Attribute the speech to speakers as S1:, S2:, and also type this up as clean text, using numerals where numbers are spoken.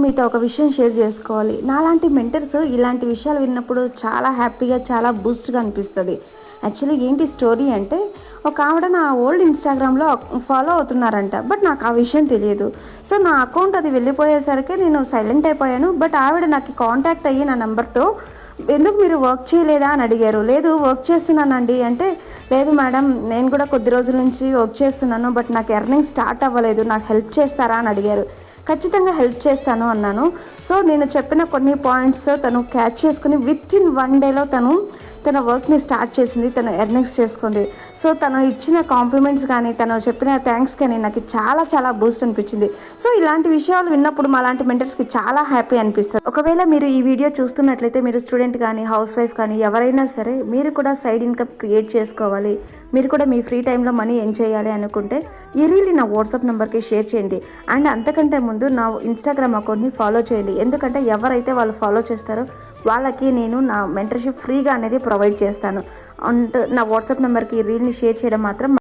S1: మీతో ఒక విషయం షేర్ చేసుకోవాలి. నాలాంటి మెంటర్స్ ఇలాంటి విషయాలు విన్నప్పుడు చాలా హ్యాపీగా, చాలా బూస్ట్గా అనిపిస్తుంది. యాక్చువల్లీ ఏంటి స్టోరీ అంటే, ఒక ఆవిడ నా ఓల్డ్ ఇన్స్టాగ్రామ్లో ఫాలో అవుతున్నారంట. బట్ నాకు ఆ విషయం తెలియదు. సో నా అకౌంట్ అది వెళ్ళిపోయేసరికి నేను సైలెంట్ అయిపోయాను. బట్ ఆవిడ నాకు కాంటాక్ట్ అయ్యి నా నెంబర్తో, ఎందుకు మీరు వర్క్ చేయలేదా అని అడిగారు. లేదు వర్క్ చేస్తున్నానండి అంటే, లేదు మేడం నేను కూడా కొద్ది రోజుల నుంచి వర్క్ చేస్తున్నాను, బట్ నాకు ఎర్నింగ్ స్టార్ట్ అవ్వలేదు, నాకు హెల్ప్ చేస్తారా అని అడిగారు. ఖచ్చితంగా హెల్ప్ చేస్తాను అన్నాను. సో నేను చెప్పిన కొన్ని పాయింట్స్ తను క్యాచ్ చేసుకుని విత్ ఇన్ 1 డేలో తన వర్క్ని స్టార్ట్ చేసింది, తను ఎర్నింగ్స్ చేసుకుంది. సో తను ఇచ్చిన కాంప్లిమెంట్స్ కానీ, తను చెప్పిన థ్యాంక్స్ కానీ నాకు చాలా చాలా బూస్ట్ అనిపించింది. సో ఇలాంటి విషయాలు విన్నప్పుడు మా లాంటి మెంటర్స్కి చాలా హ్యాపీ అనిపిస్తుంది. ఒకవేళ మీరు ఈ వీడియో చూస్తున్నట్లయితే, మీరు స్టూడెంట్ కానీ, హౌస్ వైఫ్ కానీ, ఎవరైనా సరే మీరు కూడా సైడ్ ఇన్కమ్ క్రియేట్ చేసుకోవాలి, మీరు కూడా మీ ఫ్రీ టైంలో మనీ ఎర్న్ చేయాలి అనుకుంటే ఈ రీల్ని నా వాట్సాప్ నెంబర్కి షేర్ చేయండి. అండ్ అంతకంటే ముందు నా ఇన్స్టాగ్రామ్ అకౌంట్ని ఫాలో చేయండి. ఎందుకంటే ఎవరైతే వాళ్ళు ఫాలో చేస్తారో వాళ్ళకి నేను నా మెంటర్షిప్ ఫ్రీగా అనేది ప్రొవైడ్ చేస్తాను. అండ్ నా వాట్సాప్ నెంబర్కి ఈ రీల్ని షేర్ చేయడం మాత్రం